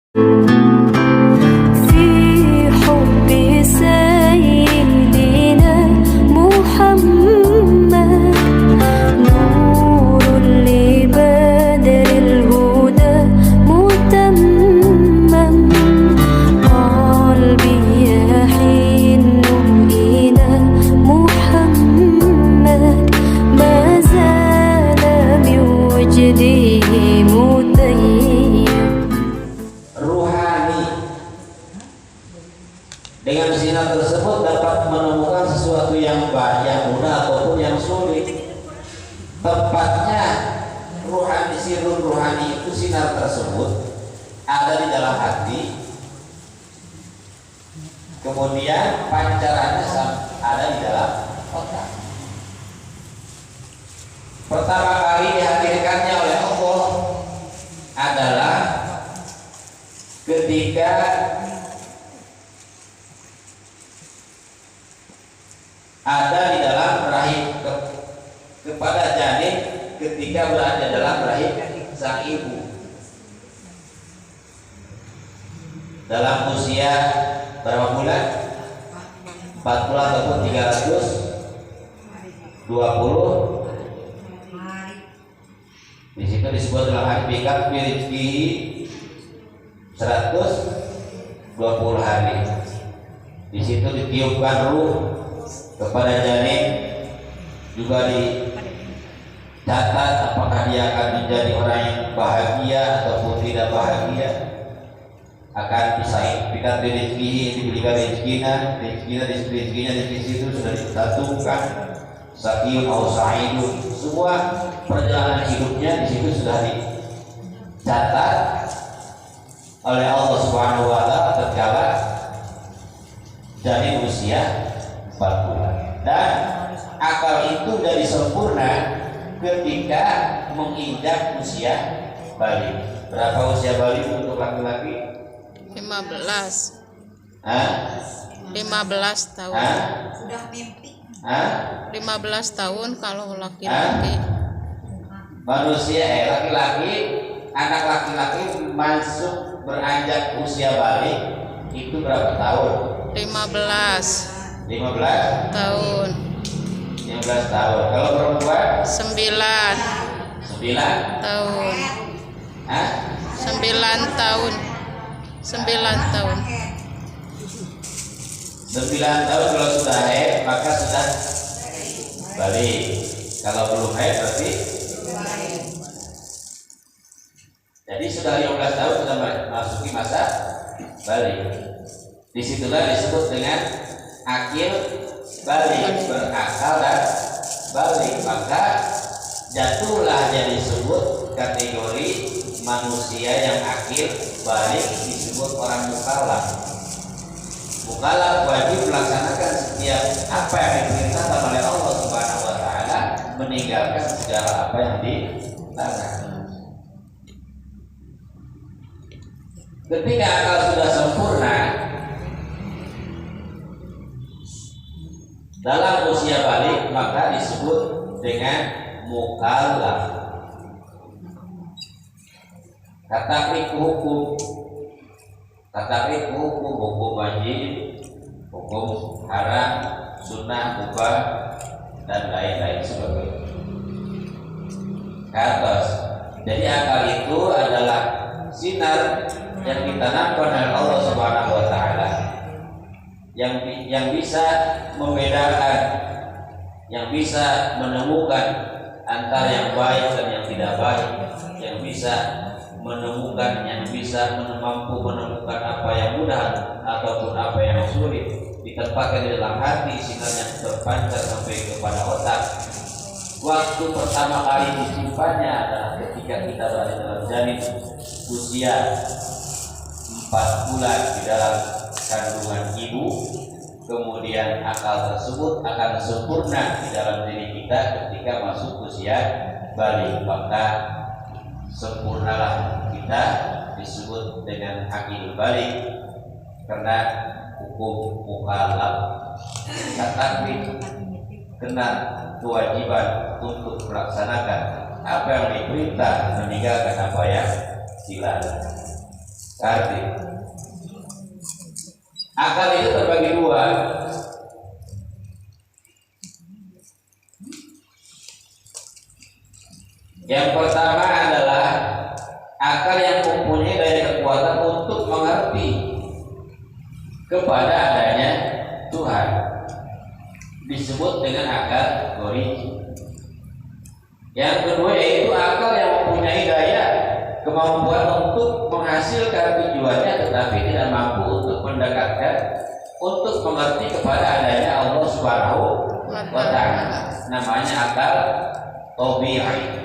في حب سيدنا محمد نور لبدر الهدى متمم قلبي يحن إلى محمد ما زال بوجده متيم. Ruhani. Dengan sinar tersebut dapat menemukan sesuatu yang baik, yang mudah ataupun yang sulit. Tepatnya ruhani, sirrul ruhani itu sinar tersebut ada di dalam hati. Kemudian pancarannya ada di dalam otak. Pertama kali dihadirkannya oleh Allah adalah ketika ada di dalam rahim kepada janin ketika berada dalam rahim sang ibu dalam usia berapa bulan? 40 ataupun 320. Di situ disebut dalam hadis bikap mirizki 120 hari. Di situ ditiupkan ruh kepada janin, juga dicatat apakah dia akan menjadi orang yang bahagia ataupun tidak bahagia. Akan disampaikan rezeki, diberikan rezekinya di situ sudah ditentukan. Sakiun atau sa'idun, semua perjalanan hidupnya di situ sudah dicatat oleh Allah Subhanahu wa taala tatkala janin usia 4 bulan. Dan akal itu dari sempurna ketika menginjak usia balik. Berapa usia balik untuk laki-laki? 15. 15 tahun. Sudah mimpi. 15 tahun kalau laki-laki. Manusia laki-laki, anak laki-laki masuk beranjak usia balik itu berapa tahun? 15 tahun. tahun. 15 tahun. Kalau perempuan 9 tahun. 9 tahun. 9 tahun. 9 tahun kalau sudah haid maka sudah balik. Kalau belum haid berarti jadi sudah 15 tahun sudah masuki masa balik. Disitulah disebut dengan akil balik, berakal dan balik. Maka jatuhlah jadi disebut kategori manusia yang akil balik, disebut orang mukallaf. Mukallaf wajib melaksanakan setiap apa yang diperintahkan oleh Allah Subhanahu wa taala, meninggalkan segala apa yang dilarang. Ketika akal sudah sempurna dalam usia balik, maka disebut dengan mukallaf. Kata hukum hukum wajib, hukum haram, sunnah, mubah, dan lain-lain sebagainya. Atas. Jadi akal itu adalah sinar yang ditanamkan oleh Allah Subhanahu wa taala yang bisa membedakan, yang bisa menemukan antara yang baik dan yang tidak baik, yang bisa menemukan, yang bisa mampu menemukan apa yang mudah ataupun apa yang sulit, ditempatkan di dalam hati, sinar yang terpancar sampai kepada otak. Waktu pertama kali disimpannya adalah ketika kita berada dalam janin usia 4 bulan di dalam kandungan ibu. Kemudian akal tersebut akan sempurna di dalam diri kita ketika masuk usia balik. Maka sempurnalah kita, disebut dengan akil balik, karena hukum mukallaf taklif, kena kewajiban untuk melaksanakan apa yang diperintah, meninggalkan apa yang dilarang. Arti akal itu terbagi dua. Yang pertama adalah akal yang mempunyai daya kekuatan untuk mengerti kepada adanya Tuhan, disebut dengan akal goriji. Yang kedua yaitu akal yang mempunyai daya kemampuan untuk menghasilkan tujuannya, tetapi tidak mampu untuk mendekatkan, untuk mengerti kepada adanya Allah Subhanahu wa Ta'ala. Namanya akal tabi'i.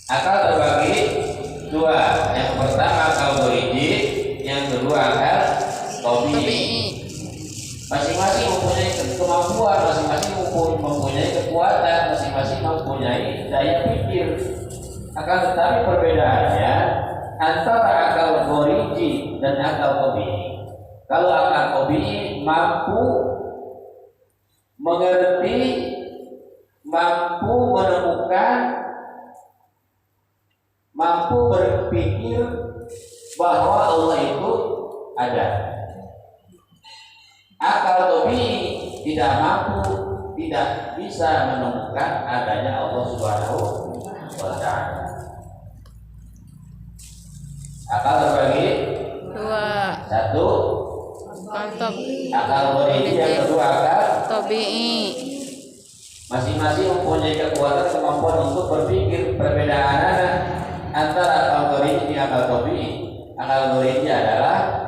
Akal terbagi dua. Yang pertama akal goriji, yang kedua akal tabi'i. Masing-masing mempunyai kemampuan, masing-masing mempunyai kekuatan, masing-masing mempunyai daya pikir. Akan tetapi perbedaannya antara akal goriji dan akal tabi'i. Kalau akal tabi'i mampu mengerti, mampu menemukan, mampu berpikir bahwa Allah itu ada. Akal tabi'i tidak mampu, tidak bisa menemukan adanya Allah Subhanahu wa Ta'ala. Akal terbagi dua. satu Mantap. akal goriji, yang kedua akal Tabi'i. Masing-masing mempunyai kekuatan kemampuan untuk berpikir. Perbedaan antara akal goriji dan akal tabi'i. Akal goriji adalah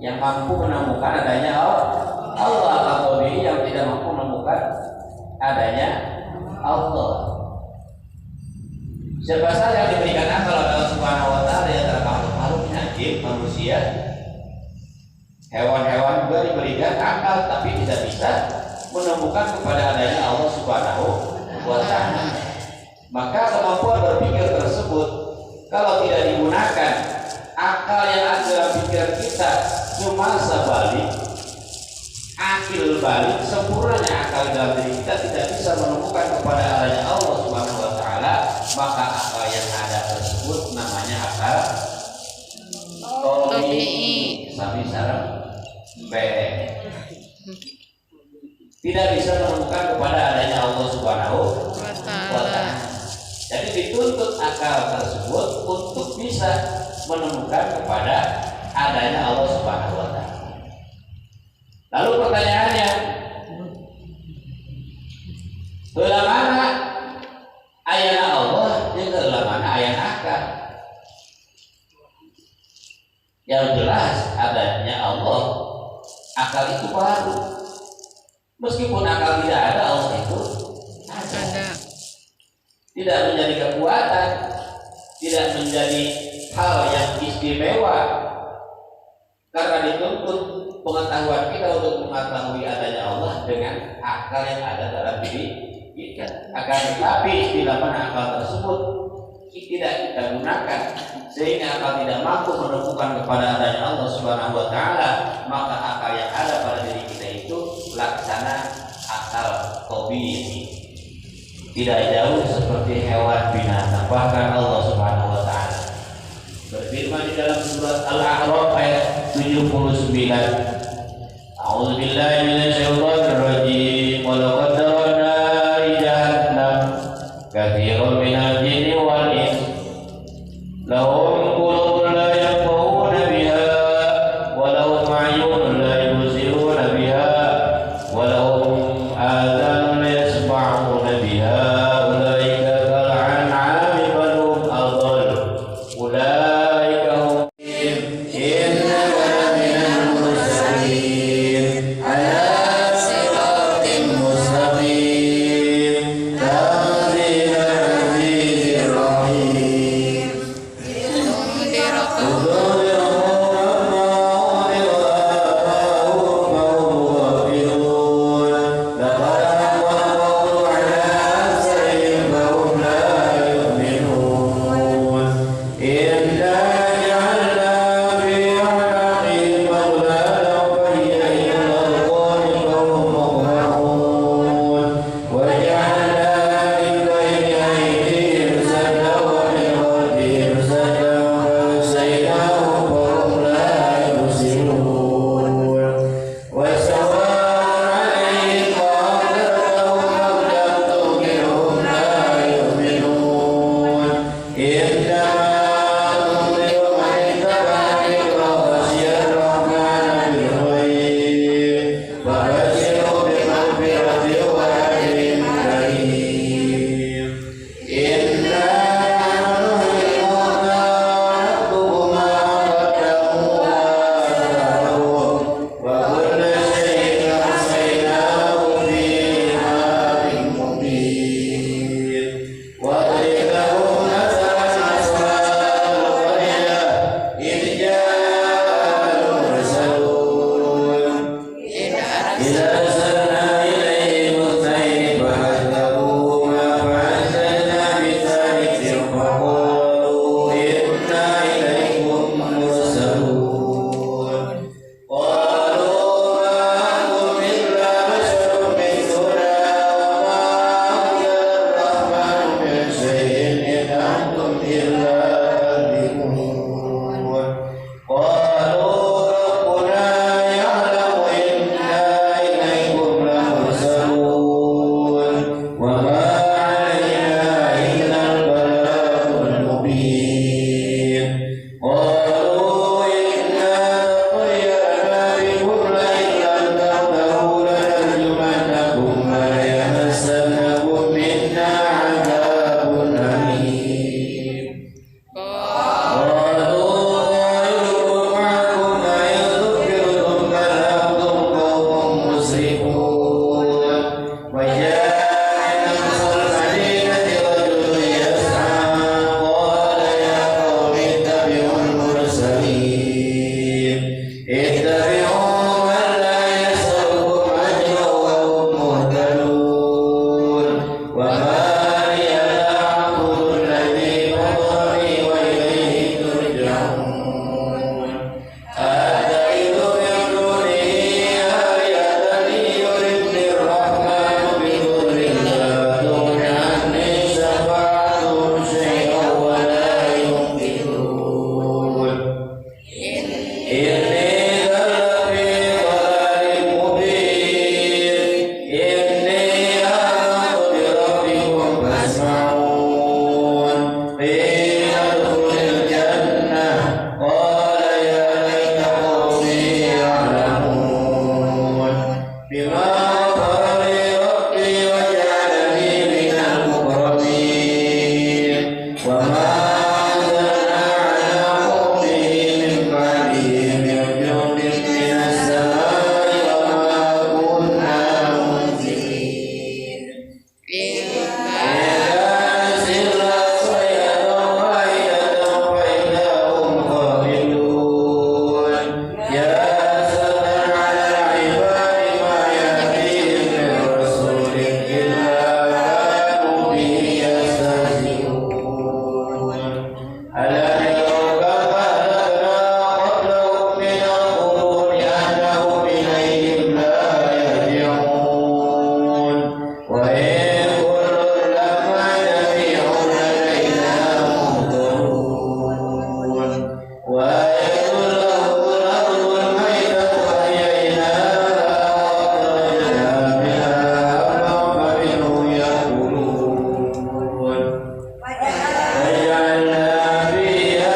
yang mampu menemukan adanya Allah. Akal tabi'i yang tidak mampu menemukan adanya Allah. Siapa saja yang diberikan akal oleh Allah Subhanahu wa Ta'ala di antara makhluk-makhluknya, jin, manusia, hewan-hewan juga diberikan akal, tapi tidak bisa menemukan kepada adanya Allah Subhanahu wa Ta'ala. Maka kemampuan berpikir tersebut kalau tidak digunakan, akal yang ada dalam pikiran kita cuma sebalik, akil balik, sempurnanya akal dalam diri kita tidak bisa menemukan kepada adanya Allah Subhanahu wa Ta'ala, maka akal yang ada tersebut namanya akal tabi'i. Sami sareng bereng. Tidak bisa menemukan kepada adanya Allah Subhanahu wa Ta'ala. Jadi dituntut akal tersebut untuk bisa menemukan kepada adanya Allah Subhanahu wa Ta'ala. Lalu pertanyaannya, belah mana ayana Allah dan belah mana ayana akal? Yang jelas adanya Allah, akal itu baru. Meskipun akal tidak ada, Allah itu ada. Tidak menjadi kekuatan, tidak menjadi hal yang istimewa, karena dituntut pengetahuan kita untuk mengetahui adanya Allah dengan akal yang ada dalam diri kita. Akan tetapi istilah mana akal tersebut tidak kita gunakan, sehingga akal tidak mampu menemukan kepada adanya Allah Subhanahu wa Ta'ala, maka akal yang ada pada diri kita itu laksana akal tabi'i, tidak jauh seperti hewan binatang. Bahkan Allah Subhanahu wa Ta'ala berfirman di dalam surat Al-A'raf ayat 79, A'udzu billahi minasyaitonir rajim, wa laqad tarakna li jahannam katsiran minal jinni wal ins lahum qulubun la yafqahuna biha wa lahum a'yunun la yubsiruna biha wa lahum adhanun la yasma'una biha ulaika kal an'ami bal hum adall ulaika hum innaka minal mursalin ala siratin mustaqim tanzilal azizir rahim. وجعلنا من بين أيديهم سدا ومن خلفهم وجعلنا فيها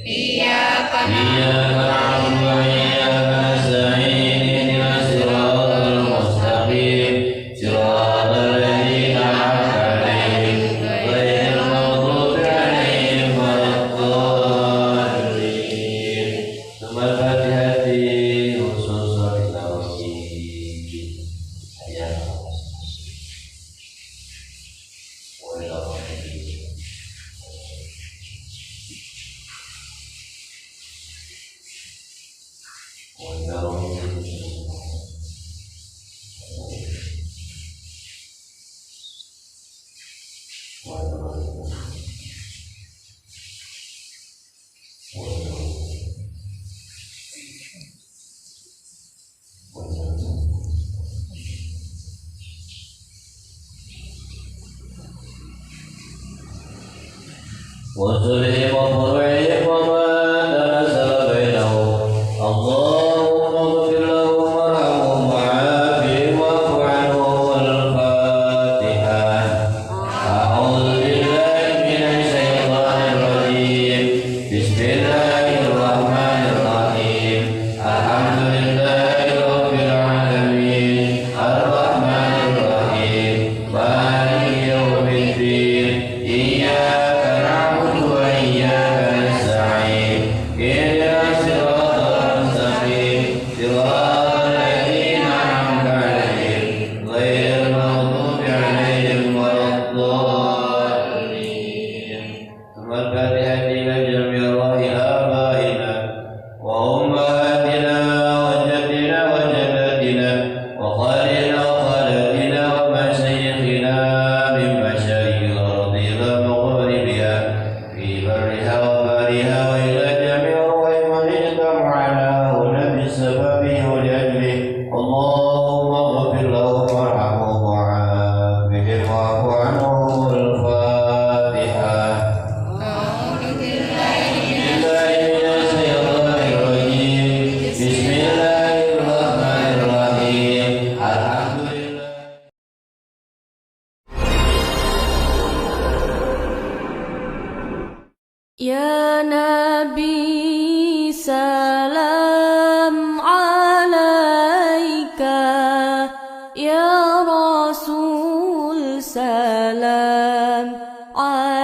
Iyyaka إياك نعبد وإياك نستعين اهدنا الصراط المستقيم صراط الذين أنعمت عليهم غير المغضوب عليهم ولا الضالين. ثم الفاتحة خصوص التوحيد. وصلهم وفرعهم وما تنزل بينهم اللهم اغفر لهم وارحمهم وعافهم واعف عنهم. الفاتحة. أعوذ بالله من الشيطان الرجيم. بسم الله الرحمن الرحيم. الحمد لله رب العالمين الرحمن الرحيم مالك يوم الدين. إياك نعبد وإياك نستعين اهدنا الصراط المستقيم صراط الذين أنعمت عليهم غير المغضوب عليهم ولا الضالين. ثم الفاتحة إلى جميع أرواح آبائنا وأمهاتنا وجدنا وجداتنا وخالنا وخالاتنا ومشايخنا من مشايخ الأرض إلى مغربها في برها وبحرها وإلى جميع أرواح من اجتمعنا هنا بسببه ولأجله. اللهم اغفر لهم وارحمهم وعافهم واعف عنهم. الفاتحة. بسم الله الرحمن الرحيم. الحمد لله. يا نبي سلام عليك، يا رسول سلام عليك.